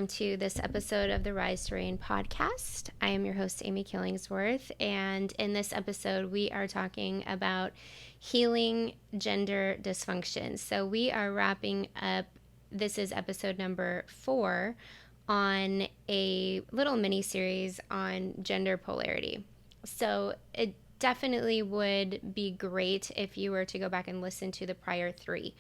to this episode of the Rise to Reign podcast. I am your host, Amy Killingsworth, and in this episode, we are talking about healing gender dysfunction. So we are wrapping up, this is episode number 4, on a little mini-series on gender polarity. So it definitely would be great if you were to go back and listen to the prior 3.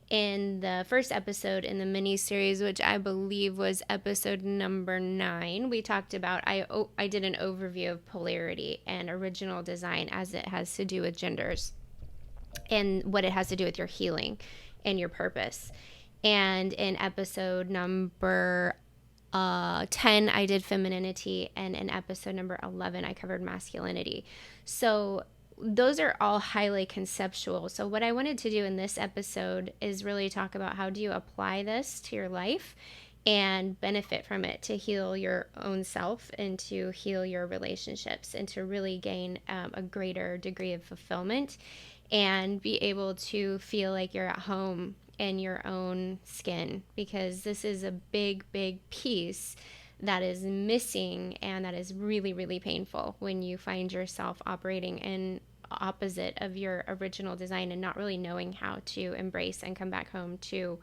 In the first episode in the mini-series, which I believe was episode number 9, we talked about, I did an overview of polarity and original design as it has to do with genders and what it has to do with your healing and your purpose. And in episode number 10, I did femininity, and in episode number 11, I covered masculinity. So those are all highly conceptual. So what I wanted to do in this episode is really talk about how do you apply this to your life and benefit from it to heal your own self and to heal your relationships and to really gain a greater degree of fulfillment and be able to feel like you're at home in your own skin, because this is a big piece that is missing, and that is really, really painful when you find yourself operating in opposite of your original design and not really knowing how to embrace and come back home to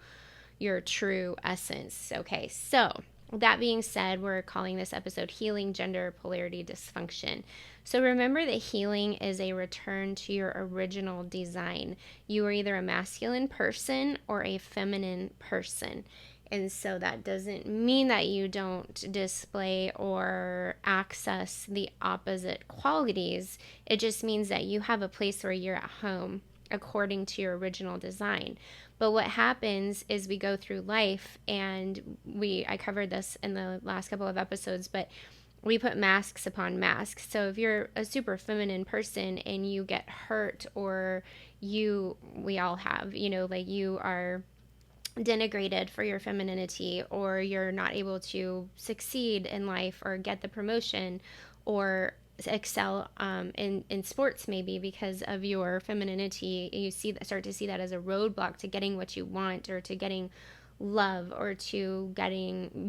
your true essence. Okay, so that being said, we're calling this episode Healing Gender Polarity Dysfunction. So remember that healing is a return to your original design. You are either a masculine person or a feminine person. And so that doesn't mean that you don't display or access the opposite qualities. It just means that you have a place where you're at home according to your original design. But what happens is we go through life, and I covered this in the last couple of episodes, but we put masks upon masks. So if you're a super feminine person and you get hurt, or we all have, like you are denigrated for your femininity, or you're not able to succeed in life or get the promotion or excel in sports maybe because of your femininity, you start to see that as a roadblock to getting what you want, or to getting love, or to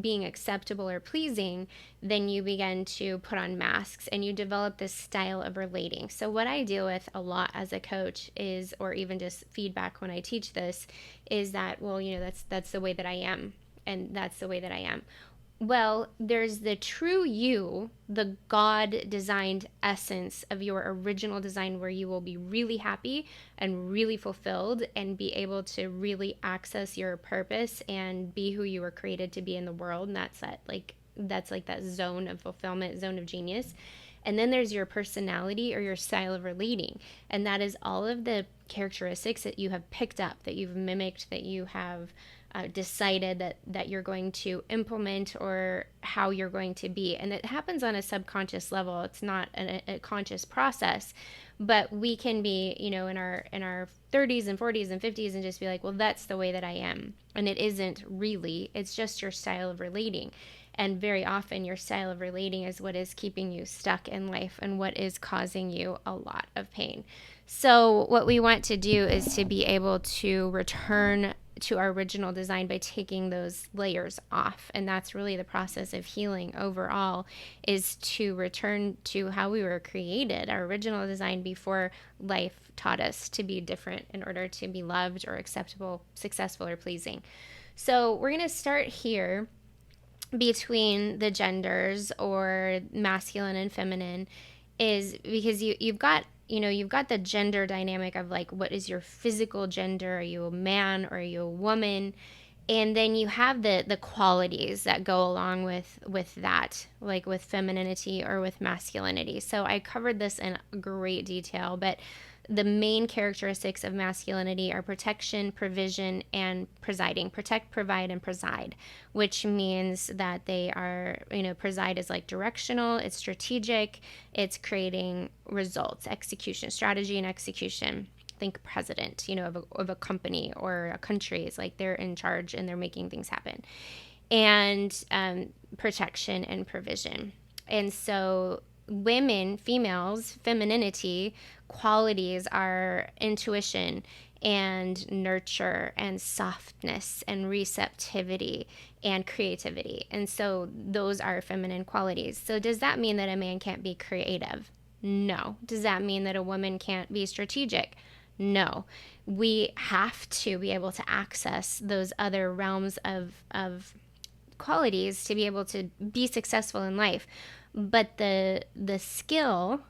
being acceptable or pleasing, then you begin to put on masks and you develop this style of relating. So what I deal with a lot as a coach is, or even just feedback when I teach this, is that, well, that's the way that I am, and that's the way that I am. Well, there's the true you, the God-designed essence of your original design, where you will be really happy and really fulfilled and be able to really access your purpose and be who you were created to be in the world. And that's that zone of fulfillment, zone of genius. And then there's your personality or your style of relating. And that is all of the characteristics that you have picked up, that you've mimicked, that you have decided that you're going to implement, or how you're going to be. And it happens on a subconscious level. It's not a conscious process, but we can be, in our 30s and 40s and 50s and just be like, well, that's the way that I am. And it isn't really, it's just your style of relating. And very often your style of relating is what is keeping you stuck in life and what is causing you a lot of pain. So what we want to do is to be able to return to our original design by taking those layers off. And that's really the process of healing overall, is to return to how we were created, our original design, before life taught us to be different in order to be loved or acceptable, successful, or pleasing. So we're going to start here between the genders, or masculine and feminine, is because you've got the gender dynamic of like, what is your physical gender? Are you a man or are you a woman? And then you have the qualities that go along with that, like with femininity or with masculinity. So I covered this in great detail, but the main characteristics of masculinity are protection, provision, and presiding. Protect, provide, and preside, which means that they are, preside is like directional, it's strategic, it's creating results, strategy and execution. Think president, of a company or a country. It's like they're in charge and they're making things happen. And protection and provision. And so females, femininity qualities are intuition and nurture and softness and receptivity and creativity. And so those are feminine qualities. So does that mean that a man can't be creative? No. Does that mean that a woman can't be strategic? No. We have to be able to access those other realms of qualities to be able to be successful in life. But the skill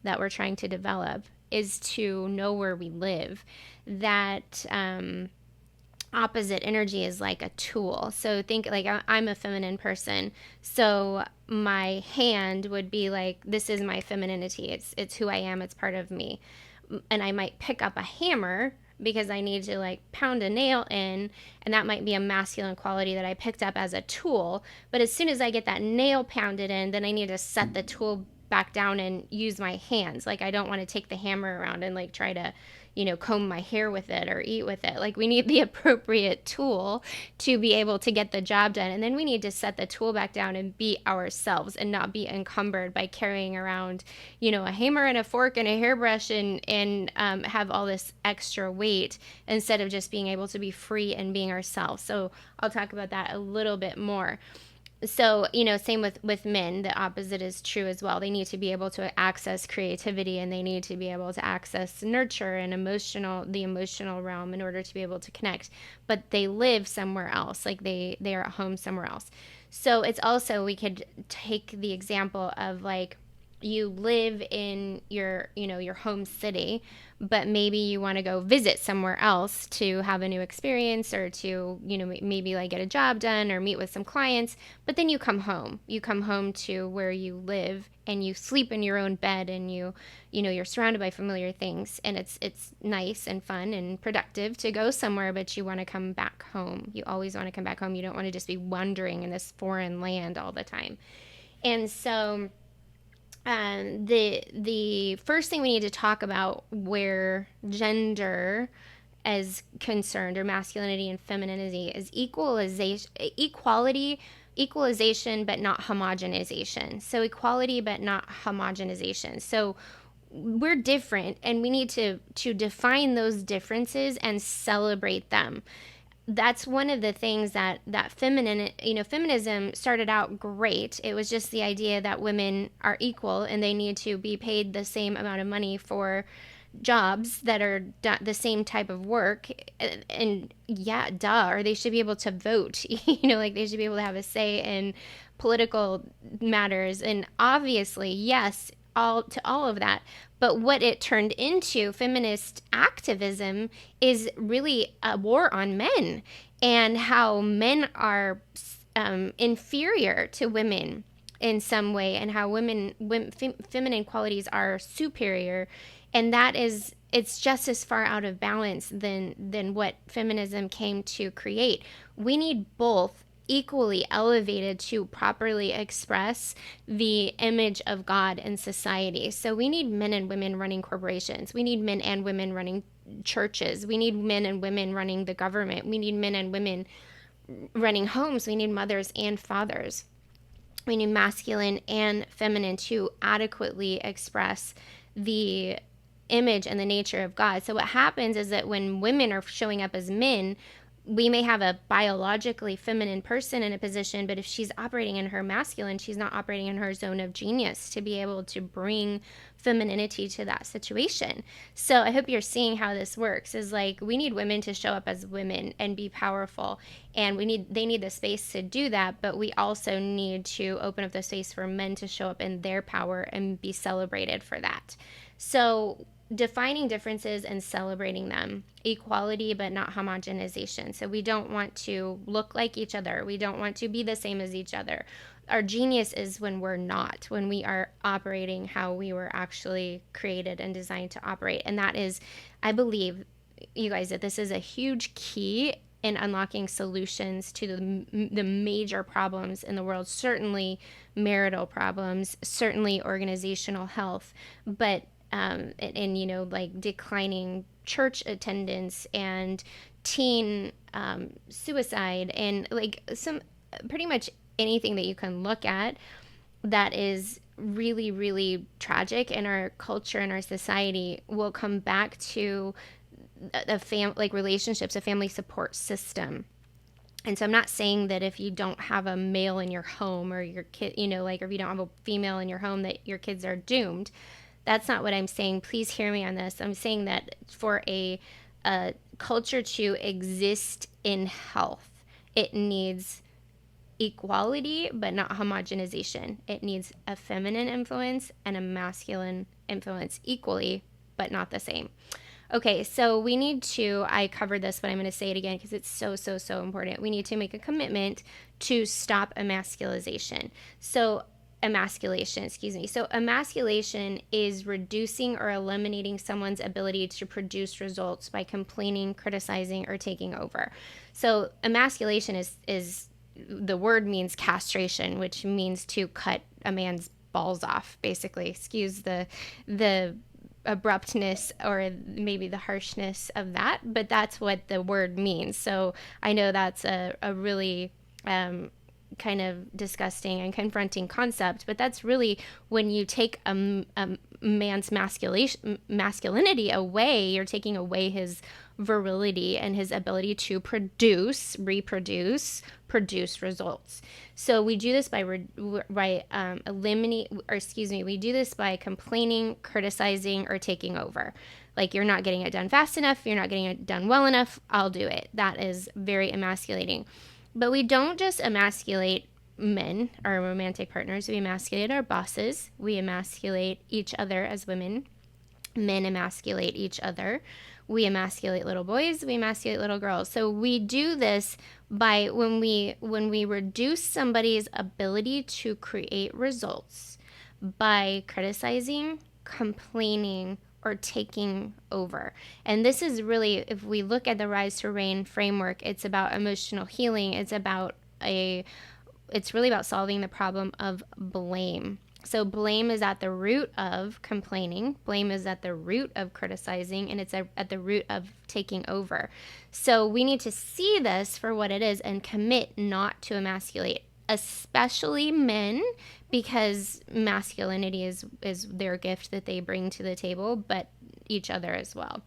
that we're trying to develop is to know where we live. That opposite energy is like a tool. So think like I'm a feminine person. So my hand would be like, this is my femininity. It's who I am. It's part of me. And I might pick up a hammer because I need to like pound a nail in, and that might be a masculine quality that I picked up as a tool. But as soon as I get that nail pounded in, then I need to set the tool back down and use my hands. Like I don't want to take the hammer around and like try to, comb my hair with it or eat with it. Like we need the appropriate tool to be able to get the job done. And then we need to set the tool back down and be ourselves and not be encumbered by carrying around, a hammer and a fork and a hairbrush and have all this extra weight instead of just being able to be free and being ourselves. So I'll talk about that a little bit more. So, same with men, the opposite is true as well. They need to be able to access creativity, and they need to be able to access nurture and the emotional realm in order to be able to connect. But they live somewhere else, like they are at home somewhere else. So it's also, we could take the example of like, you live in your home city, but maybe you want to go visit somewhere else to have a new experience or to, maybe like get a job done or meet with some clients. But then you come home to where you live and you sleep in your own bed, and you're surrounded by familiar things, and it's nice and fun and productive to go somewhere, but you want to come back home. You always want to come back home. You don't want to just be wandering in this foreign land all the time. And so the first thing we need to talk about where gender is concerned, or masculinity and femininity, is equalization, but not homogenization. So equality, but not homogenization. So we're different, and we need to define those differences and celebrate them. That's one of the things that feminism started out great. It was just the idea that women are equal and they need to be paid the same amount of money for jobs that are the same type of work. And yeah, duh, or they should be able to vote, like they should be able to have a say in political matters. And obviously, yes, all of that. But what it turned into, feminist activism, is really a war on men and how men are inferior to women in some way, and how feminine qualities are superior. And it's just as far out of balance than what feminism came to create. We need both equally elevated to properly express the image of God in society. So we need men and women running corporations. We need men and women running churches. We need men and women running the government. We need men and women running homes. We need mothers and fathers. We need masculine and feminine to adequately express the image and the nature of God. So what happens is that when women are showing up as men, we may have a biologically feminine person in a position, but if she's operating in her masculine, she's not operating in her zone of genius to be able to bring femininity to that situation. So I hope you're seeing how this works, is like, we need women to show up as women and be powerful, and they need the space to do that, but we also need to open up the space for men to show up in their power and be celebrated for that. So defining differences and celebrating them. Equality, but not homogenization. So we don't want to look like each other. We don't want to be the same as each other. Our genius is when we're not, when we are operating how we were actually created and designed to operate. And that is, I believe, you guys, that this is a huge key in unlocking solutions to the major problems in the world. Certainly marital problems, certainly organizational health, but like declining church attendance and teen suicide, and like some pretty much anything that you can look at that is really, really tragic in our culture and our society will come back to like relationships, a family support system. And so I'm not saying that if you don't have a male in your home, or your kid, like, or if you don't have a female in your home, that your kids are doomed. That's not what I'm saying. Please hear me on this. I'm saying that for a culture to exist in health, it needs equality, but not homogenization. It needs a feminine influence and a masculine influence equally, but not the same. Okay, so we need to, I covered this, but I'm going to say it again because it's so, so, so important. We need to make a commitment to stop emasculation. So, So, emasculation is reducing or eliminating someone's ability to produce results by complaining, criticizing, or taking over. So, emasculation is the word means castration, which means to cut a man's balls off, basically. Excuse the abruptness or maybe the harshness of that, but that's what the word means. So I know that's a really kind of disgusting and confronting concept, but that's really when you take a man's masculinity away, you're taking away his virility and his ability to produce results. So we do this by we do this by complaining, criticizing, or taking over. Like, you're not getting it done fast enough, you're not getting it done well enough, I'll do it. That is very emasculating. But we don't just emasculate men, our romantic partners. We emasculate our bosses. We emasculate each other as women. Men emasculate each other. We emasculate little boys. We emasculate little girls. So we do this by when we reduce somebody's ability to create results by criticizing, complaining, or taking over. And this is really, if we look at the Rise to Reign framework, it's about emotional healing. It's really about solving the problem of blame. So blame is at the root of complaining. Blame is at the root of criticizing, and it's at the root of taking over. So we need to see this for what it is and commit not to emasculate, especially men, because masculinity is their gift that they bring to the table, but each other as well.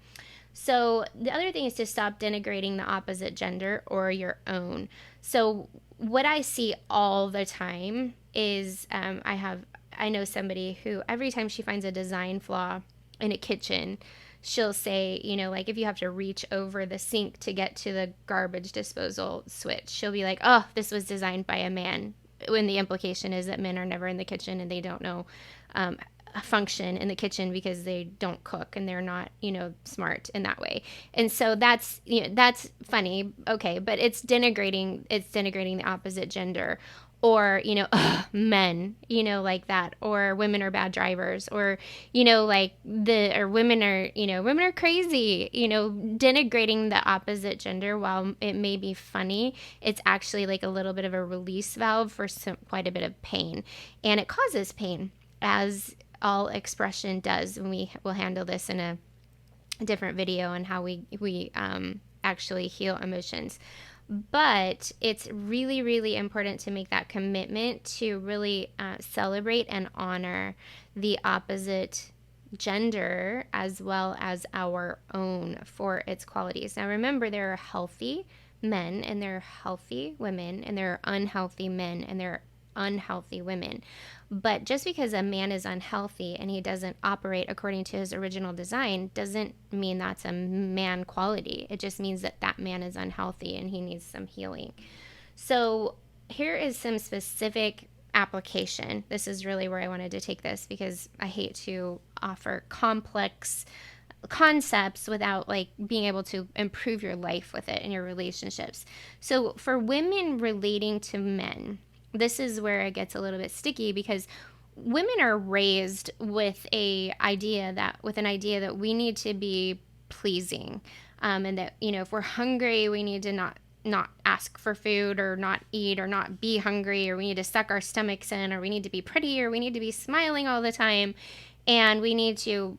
So the other thing is to stop denigrating the opposite gender or your own. So what I see all the time is I know somebody who every time she finds a design flaw in a kitchen, she'll say, like, if you have to reach over the sink to get to the garbage disposal switch, she'll be like, oh, this was designed by a man, when the implication is that men are never in the kitchen and they don't know a function in the kitchen because they don't cook and they're not, smart in that way. And so that's funny. Okay. But it's denigrating the opposite gender, or, men, like that, or women are bad drivers, or, women are crazy, denigrating the opposite gender. While it may be funny, it's actually like a little bit of a release valve for quite a bit of pain, and it causes pain, as all expression does. And we will handle this in a different video on how we actually heal emotions. But it's really, really important to make that commitment to really celebrate and honor the opposite gender as well as our own for its qualities. Now, remember, there are healthy men and there are healthy women, and there are unhealthy men and there are unhealthy women. But just because a man is unhealthy and he doesn't operate according to his original design doesn't mean that's a man quality. It just means that that man is unhealthy and he needs some healing. So here is some specific application. This is really where I wanted to take this, because I hate to offer complex concepts without being able to improve your life with it and your relationships. So for women relating to men, this is where it gets a little bit sticky, because women are raised with an idea that we need to be pleasing, and that if we're hungry, we need to not ask for food, or not eat, or not be hungry, or we need to suck our stomachs in, or we need to be pretty, or we need to be smiling all the time, and we need to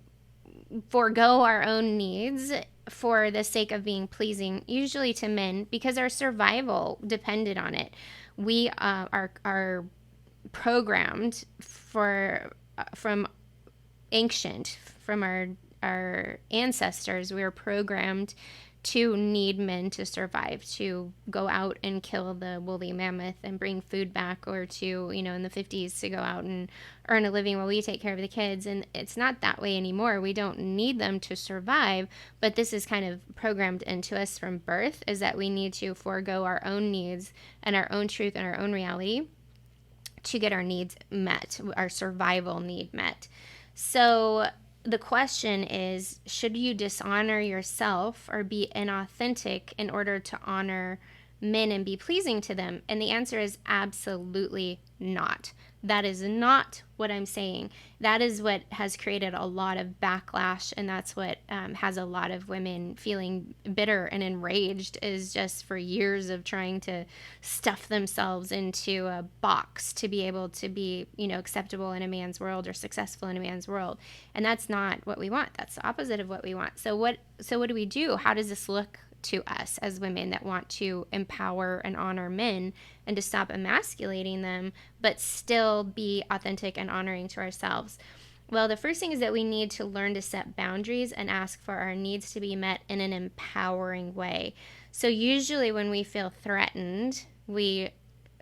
forego our own needs for the sake of being pleasing, usually to men, because our survival depended on it. We are programmed from our our ancestors, we were programmed to need men to survive, to go out and kill the woolly mammoth and bring food back, or to, in the 50s, to go out and earn a living while we take care of the kids. And it's not that way anymore. We don't need them to survive, but this is kind of programmed into us from birth, is that we need to forego our own needs and our own truth and our own reality to get our needs met, our survival need met. So the question is, should you dishonor yourself or be inauthentic in order to honor men and be pleasing to them? And the answer is absolutely not. That is not what I'm saying. That is what has created a lot of backlash, and that's what has a lot of women feeling bitter and enraged, is just for years of trying to stuff themselves into a box to be able to be, acceptable in a man's world or successful in a man's world. And that's not what we want. That's the opposite of what we want. So what do we do? How does this look to us as women that want to empower and honor men and to stop emasculating them, but still be authentic and honoring to ourselves? Well, the first thing is that we need to learn to set boundaries and ask for our needs to be met in an empowering way. So usually when we feel threatened,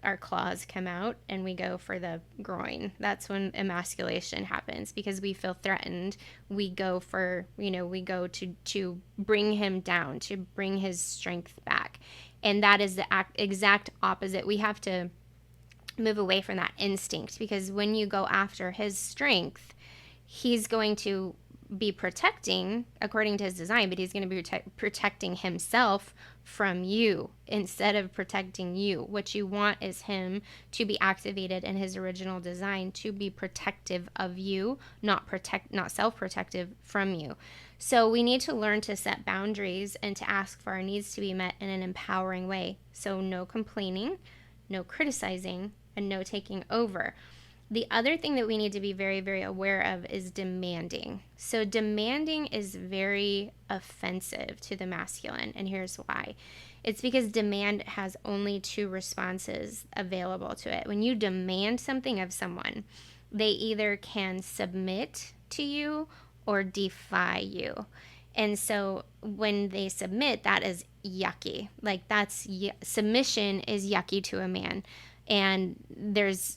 our claws come out and we go for the groin. That's when emasculation happens, because we feel threatened. We go for, we go to bring him down, to bring his strength back. And that is the exact opposite. We have to move away from that instinct, because when you go after his strength, he's going to be protecting according to his design, but he's going to be protecting himself from you instead of protecting you. What you want is him to be activated in his original design, to be protective of you, not self-protective from you. So we need to learn to set boundaries and to ask for our needs to be met in an empowering way. So no complaining, no criticizing, and no taking over. The other thing that we need to be very, very aware of is demanding. So demanding is very offensive to the masculine, and here's why. It's because demand has only two responses available to it. When you demand something of someone, they either can submit to you or defy you. And so when they submit, that is yucky. Like submission is yucky to a man. And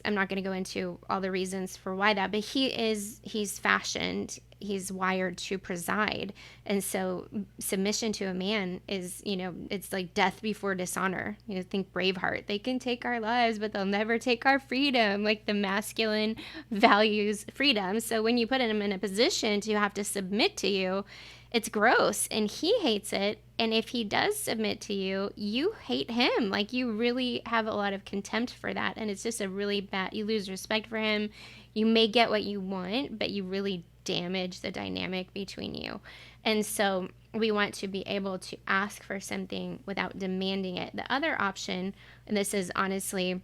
I'm not going to go into all the reasons for why that, but he's fashioned, he's wired to preside. And so submission to a man is, it's like death before dishonor. Think Braveheart. They can take our lives, but they'll never take our freedom. Like, the masculine values freedom. So when you put him in a position to have to submit to you, it's gross, and he hates it. And if he does submit to you, you hate him. Like, you really have a lot of contempt for that. And it's just a really bad, you lose respect for him. You may get what you want, but you really damage the dynamic between you. And so we want to be able to ask for something without demanding it. The other option, and this is honestly,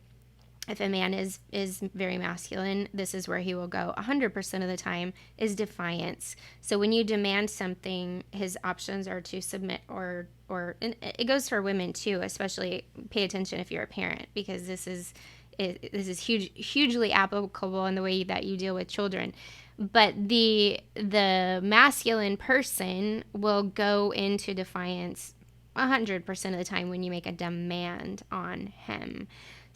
if a man is very masculine, this is where he will go 100% of the time, is defiance. So when you demand something, his options are to submit or and it goes for women too, especially pay attention if you're a parent, because this is hugely applicable in the way that you deal with children. But the masculine person will go into defiance 100% of the time when you make a demand on him.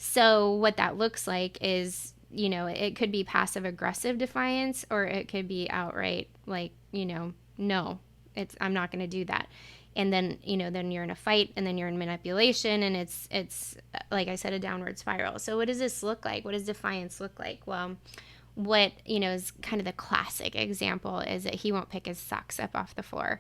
So what that looks like is, it could be passive aggressive defiance, or it could be outright like, no, I'm not going to do that. And then, then you're in a fight, and then you're in manipulation, and it's like I said, a downward spiral. So what does this look like? What does defiance look like? Well, what, is kind of the classic example is that he won't pick his socks up off the floor,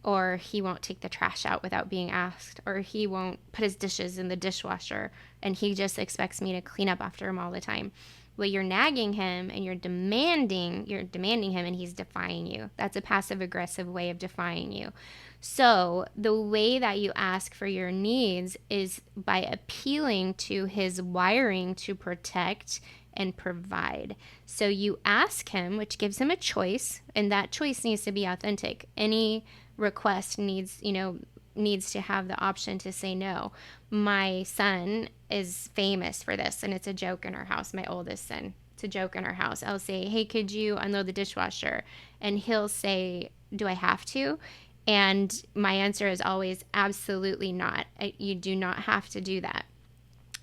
or he won't take the trash out without being asked, or he won't put his dishes in the dishwasher, and he just expects me to clean up after him all the time. Well, you're nagging him and you're demanding him, and he's defying you. That's a passive aggressive way of defying you. So the way that you ask for your needs is by appealing to his wiring to protect and provide. So you ask him, which gives him a choice, and that choice needs to be authentic. Any request needs to have the option to say no. My son is famous for this, and it's a joke in our house, my oldest son. to joke in our house. I'll say, hey, could you unload the dishwasher? And he'll say, do I have to? And my answer is always, absolutely not. You do not have to do that.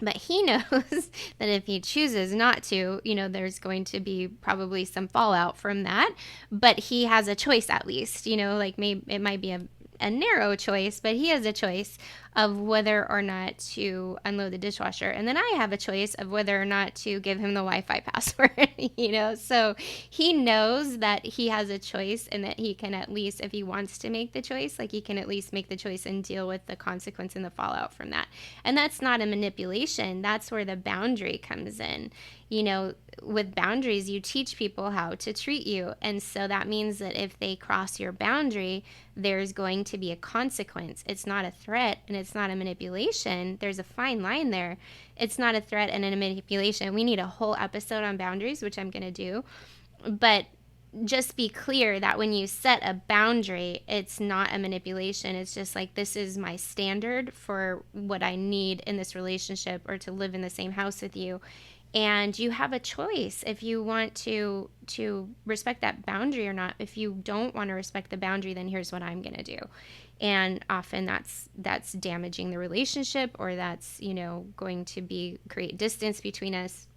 But he knows that if he chooses not to, there's going to be probably some fallout from that. But he has a choice, at least, like maybe it might be a narrow choice, but he has a choice of whether or not to unload the dishwasher. And then I have a choice of whether or not to give him the Wi-Fi password, So he knows that he has a choice, and that he can, at least, if he wants to make the choice, like, he can at least make the choice and deal with the consequence and the fallout from that. And that's not a manipulation. That's where the boundary comes in. With boundaries, you teach people how to treat you. And so that means that if they cross your boundary, there's going to be a consequence. It's not a threat, and it's not a manipulation. There's a fine line there. It's not a threat and a manipulation. We need a whole episode on boundaries, which I'm going to do. But just be clear that when you set a boundary, it's not a manipulation. It's just like, this is my standard for what I need in this relationship, or to live in the same house with you. And you have a choice if you want to respect that boundary or not. If you don't want to respect the boundary, then here's what I'm going to do. And often that's damaging the relationship, or that's, going to create distance between us,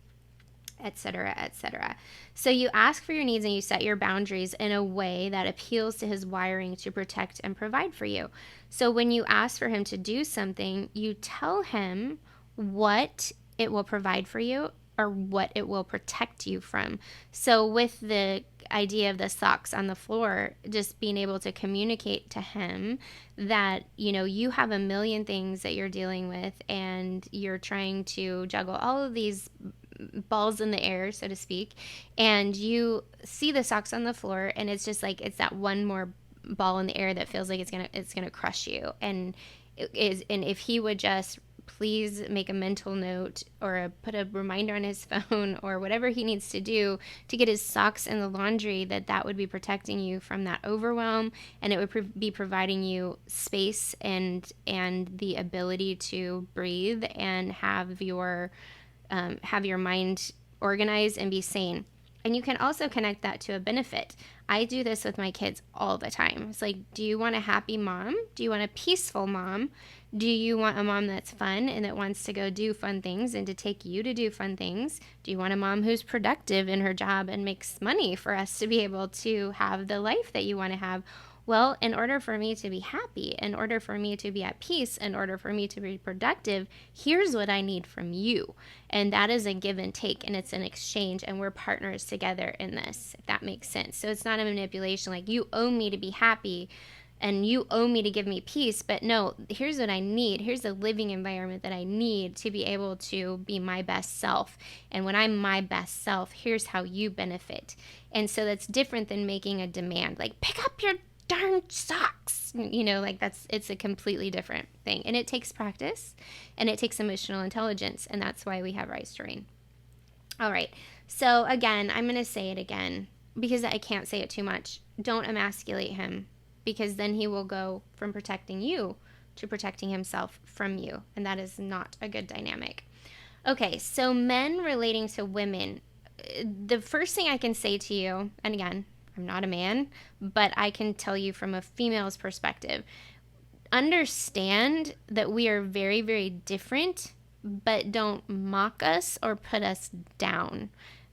etc., etc. So you ask for your needs and you set your boundaries in a way that appeals to his wiring to protect and provide for you. So when you ask for him to do something, you tell him what it will provide for you, or what it will protect you from. So with the idea of the socks on the floor, just being able to communicate to him that, you have a million things that you're dealing with, and you're trying to juggle all of these balls in the air, so to speak, and you see the socks on the floor, and it's just like, it's that one more ball in the air that feels like it's gonna crush you. And if he would just please make a mental note, or put a reminder on his phone, or whatever he needs to do to get his socks in the laundry, that would be protecting you from that overwhelm, and it would be providing you space and the ability to breathe and have your mind organized and be sane. And you can also connect that to a benefit. I do this with my kids all the time. It's like, do you want a happy mom? Do you want a peaceful mom? Do you want a mom that's fun and that wants to go do fun things and to take you to do fun things? Do you want a mom who's productive in her job and makes money for us to be able to have the life that you want to have? Well, in order for me to be happy, in order for me to be at peace, in order for me to be productive, here's what I need from you. And that is a give and take, and it's an exchange, and we're partners together in this, if that makes sense. So it's not a manipulation, like, you owe me to be happy and you owe me to give me peace. But no, here's what I need. Here's the living environment that I need to be able to be my best self. And when I'm my best self, here's how you benefit. And so that's different than making a demand, like, pick up your darn socks, it's a completely different thing. And it takes practice, and it takes emotional intelligence, and that's why we have Rise Terrain. All right, so again, I'm going to say it again, because I can't say it too much. Don't emasculate him, because then he will go from protecting you to protecting himself from you, and that is not a good dynamic. Okay, so men relating to women, the first thing I can say to you, and again, I'm not a man, but I can tell you from a female's perspective, understand that we are very, very different, but don't mock us or put us down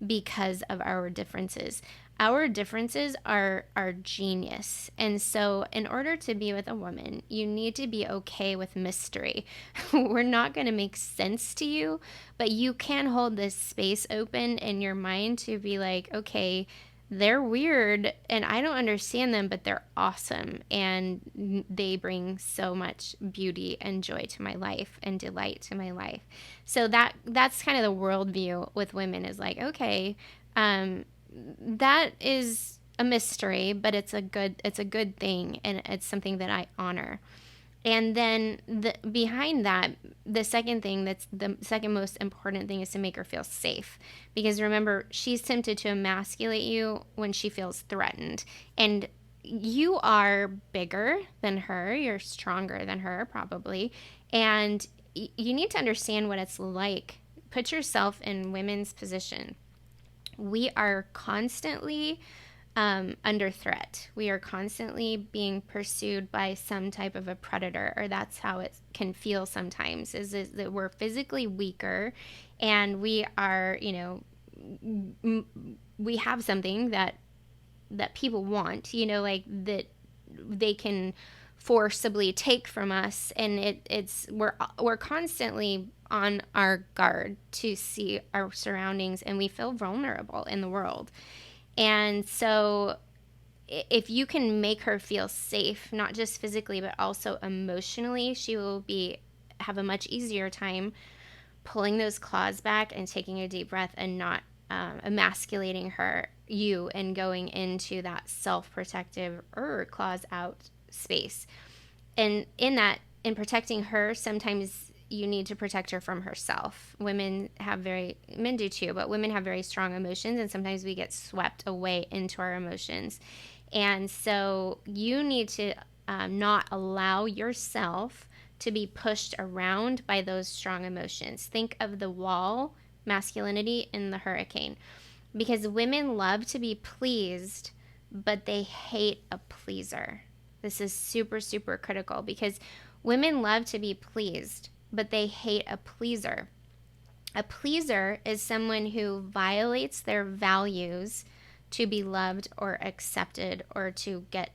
because of our differences. Our differences are genius. And so in order to be with a woman, you need to be okay with mystery. We're not going to make sense to you, but you can hold this space open in your mind to be like, okay, they're weird and I don't understand them, but they're awesome. And they bring so much beauty and joy to my life and delight to my life. So that's kind of the worldview with women, is like, okay, that is a mystery, but it's a good thing. And it's something that I honor. And then behind that, the second thing, that's the second most important thing, is to make her feel safe. Because remember, she's tempted to emasculate you when she feels threatened. And you are bigger than her. You're stronger than her, probably. And you need to understand what it's like. Put yourself in women's position. we are constantly under threat. We are constantly being pursued by some type of a predator, or that's how it can feel sometimes, is that we're physically weaker and we are, we have something that people want, like that they can forcibly take from us, and we're constantly on our guard to see our surroundings, and we feel vulnerable in the world. And so if you can make her feel safe, not just physically but also emotionally, she will be have a much easier time pulling those claws back and taking a deep breath and not emasculating you and going into that self-protective claws out space. And in protecting her, sometimes you need to protect her from herself. Men do too, but women have very strong emotions, and sometimes we get swept away into our emotions. And so you need to not allow yourself to be pushed around by those strong emotions. Think of the wall masculinity in the hurricane, because women love to be pleased, but they hate a pleaser. This is super, super critical, because women love to be pleased, but they hate a pleaser. A pleaser is someone who violates their values to be loved or accepted, or to get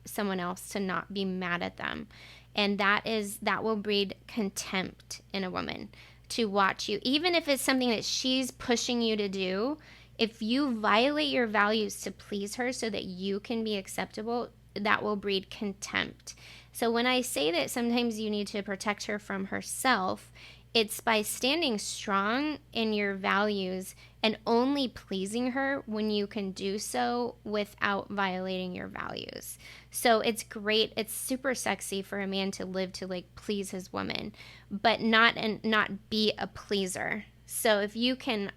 someone else to not be mad at them. And that will breed contempt in a woman, to watch you, even if it's something that she's pushing you to do. If you violate your values to please her so that you can be acceptable, that will breed contempt. So when I say that sometimes you need to protect her from herself, it's by standing strong in your values and only pleasing her when you can do so without violating your values. So it's great. It's super sexy for a man to live to like please his woman, but not be a pleaser. So if you can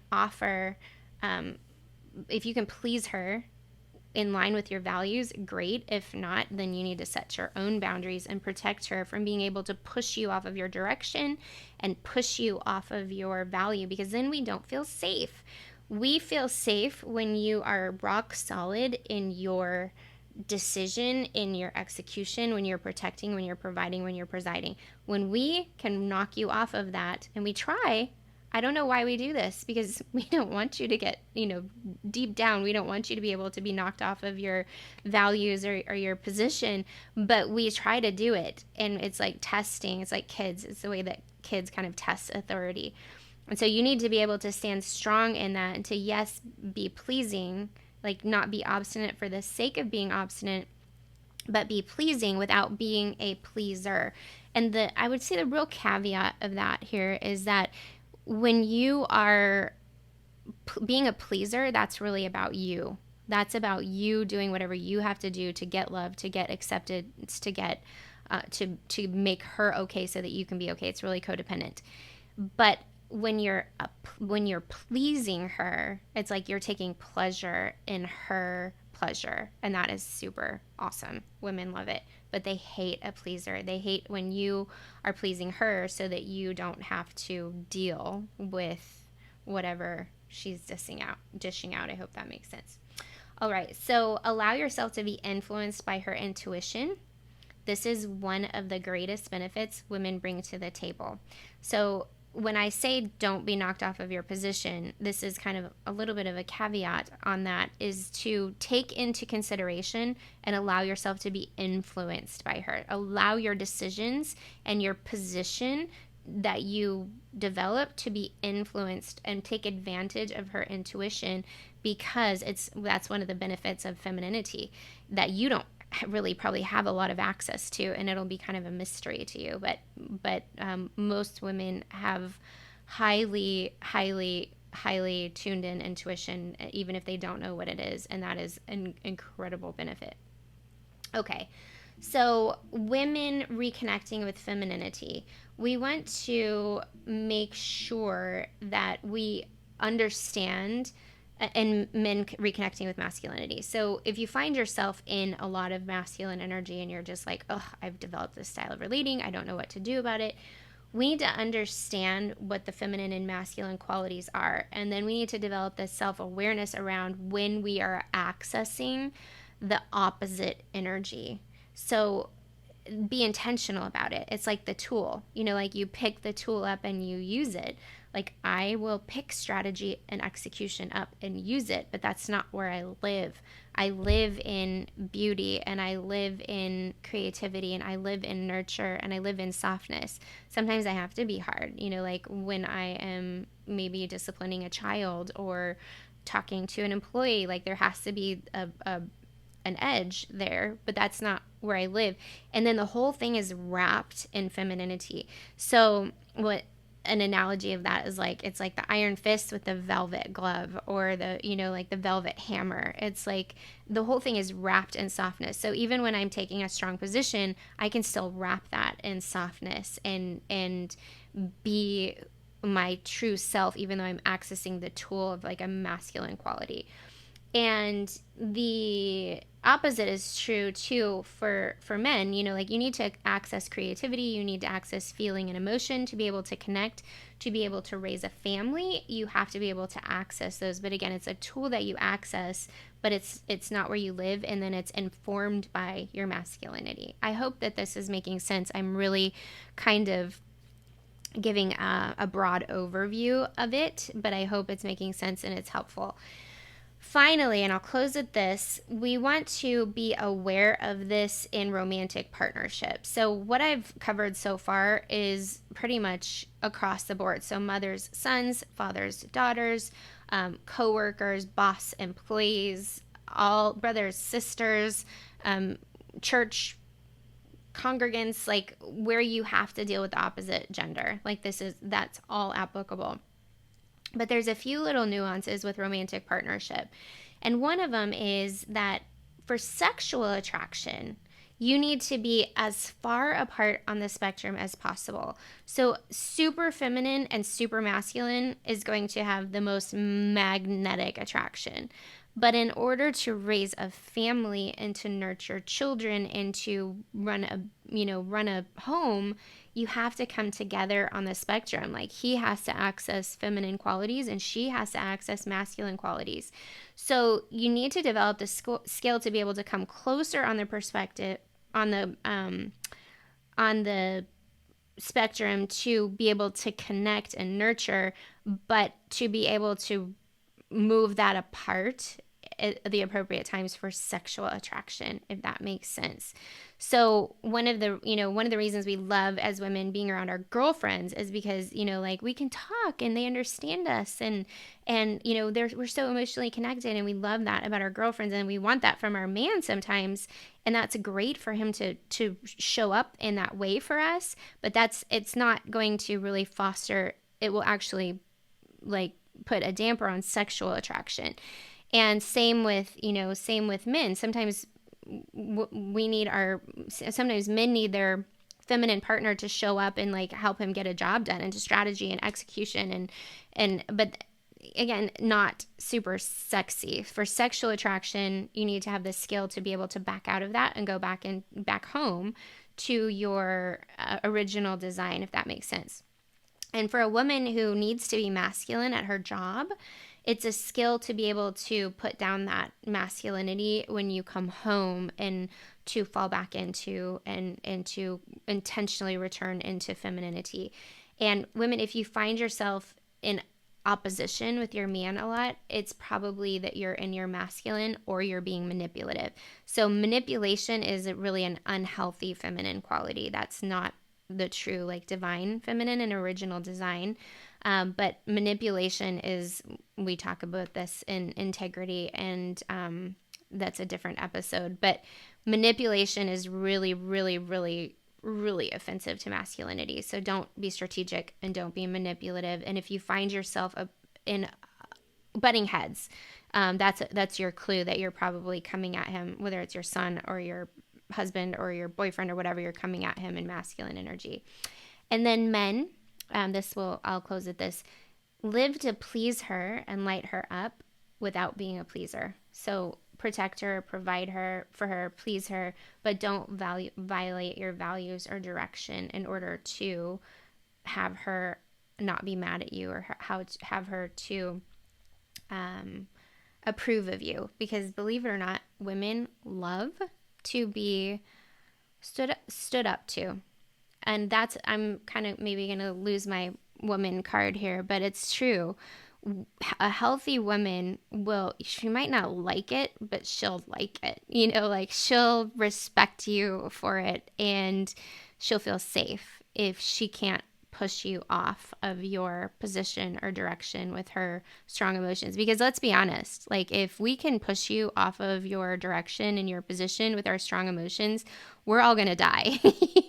if you can please her in line with your values, great. If not, then you need to set your own boundaries and protect her from being able to push you off of your direction and push you off of your value, because then we don't feel safe. We feel safe when you are rock solid in your decision, in your execution, when you're protecting, when you're providing, when you're presiding. When we can knock you off of that, and we try, I don't know why we do this, because we don't want you to get, deep down, we don't want you to be able to be knocked off of your values or your position, but we try to do it. And it's like testing. It's like kids. It's the way that kids kind of test authority. And so you need to be able to stand strong in that, and to, yes, be pleasing, like not be obstinate for the sake of being obstinate, but be pleasing without being a pleaser. And I would say the real caveat of that here is that when you are being a pleaser, that's really about you. That's about you doing whatever you have to do to get love, to get accepted, to get to make her okay so that you can be okay. It's really codependent. But when you're pleasing her, it's like you're taking pleasure in her pleasure, and that is super awesome. Women love it, but they hate a pleaser. They hate when you are pleasing her so that you don't have to deal with whatever she's dishing out. I hope that makes sense. All right, so allow yourself to be influenced by her intuition. This is one of the greatest benefits women bring to the table. So when I say don't be knocked off of your position, this is kind of a little bit of a caveat on that, is to take into consideration and allow yourself to be influenced by her. Allow your decisions and your position that you develop to be influenced, and take advantage of her intuition, because that's one of the benefits of femininity that you don't really probably have a lot of access to, and it'll be kind of a mystery to you. But most women have highly tuned in intuition, even if they don't know what it is, and that is an incredible benefit. Okay, so women reconnecting with femininity. We want to make sure that we understand, and men reconnecting with masculinity. So if you find yourself in a lot of masculine energy and you're just like, oh, I've developed this style of relating, I don't know what to do about it, we need to understand what the feminine and masculine qualities are. And then we need to develop this self-awareness around when we are accessing the opposite energy. So be intentional about it. It's like the tool, like you pick the tool up and you use it. Like I will pick strategy and execution up and use it, but that's not where I live. I live in beauty, and I live in creativity, and I live in nurture, and I live in softness. Sometimes I have to be hard, like when I am maybe disciplining a child or talking to an employee, like there has to be an edge there, but that's not where I live. And then the whole thing is wrapped in femininity. So what an analogy of that is like, it's like the iron fist with the velvet glove, or the, like the velvet hammer. It's like the whole thing is wrapped in softness. So even when I'm taking a strong position, I can still wrap that in softness and be my true self, even though I'm accessing the tool of like a masculine quality. And the opposite is true too for men. Like you need to access creativity, you need to access feeling and emotion to be able to connect, to be able to raise a family. You have to be able to access those, but again, it's a tool that you access, but it's not where you live, and then it's informed by your masculinity. I hope that this is making sense. I'm really kind of giving a broad overview of it, but I hope it's making sense and it's helpful. Finally, and I'll close with this, we want to be aware of this in romantic partnerships. So what I've covered so far is pretty much across the board. So mothers, sons, fathers, daughters, co-workers, boss, employees, all brothers, sisters, church congregants, like where you have to deal with the opposite gender. Like that's all applicable. But there's a few little nuances with romantic partnership. And one of them is that for sexual attraction, you need to be as far apart on the spectrum as possible. So super feminine and super masculine is going to have the most magnetic attraction. But in order to raise a family and to nurture children and to run a home, you have to come together on the spectrum. Like he has to access feminine qualities and she has to access masculine qualities. So you need to develop the skill to be able to come closer on the perspective on the spectrum, to be able to connect and nurture, but to be able to move that apart at the appropriate times for sexual attraction, if that makes sense. So one of the reasons we love as women being around our girlfriends is because, like we can talk and they understand us, and we're so emotionally connected, and we love that about our girlfriends, and we want that from our man sometimes. And that's great for him to show up in that way for us, but it's not going to really foster, it will actually like put a damper on sexual attraction. And same with men. Sometimes sometimes men need their feminine partner to show up and like help him get a job done, into strategy and execution, but again, not super sexy. For sexual attraction, you need to have the skill to be able to back out of that and go back home to your original design, if that makes sense. And for a woman who needs to be masculine at her job, it's a skill to be able to put down that masculinity when you come home, and to fall back into and to intentionally return into femininity. And women, if you find yourself in opposition with your man a lot, it's probably that you're in your masculine or you're being manipulative. So manipulation is really an unhealthy feminine quality. That's not the true like divine feminine and original design. But manipulation is, we talk about this in integrity, and that's a different episode. But manipulation is really, really, really, really offensive to masculinity. So don't be strategic and don't be manipulative. And if you find yourself in butting heads, that's your clue that you're probably coming at him, whether it's your son or your husband or your boyfriend or whatever, you're coming at him in masculine energy. And then men, I'll close with this: live to please her and light her up without being a pleaser. So protect her, provide for her, please her, but don't violate your values or direction in order to have her not be mad at you, or how to have her to approve of you. Because believe it or not, women love to be stood up to. And that's, I'm kind of maybe going to lose my woman card here, but it's true. A healthy woman will, she might not like it, but she'll like it. Like she'll respect you for it, and she'll feel safe if she can't push you off of your position or direction with her strong emotions. Because let's be honest, like if we can push you off of your direction and your position with our strong emotions, we're all going to die.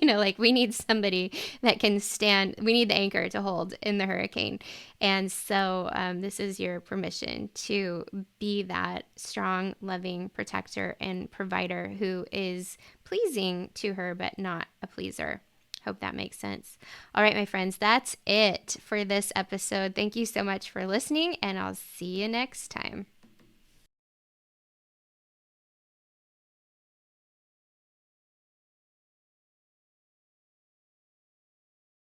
Like we need somebody that can stand, we need the anchor to hold in the hurricane. And so this is your permission to be that strong, loving protector and provider who is pleasing to her, but not a pleaser. Hope that makes sense. All right, my friends, that's it for this episode. Thank you so much for listening, and I'll see you next time.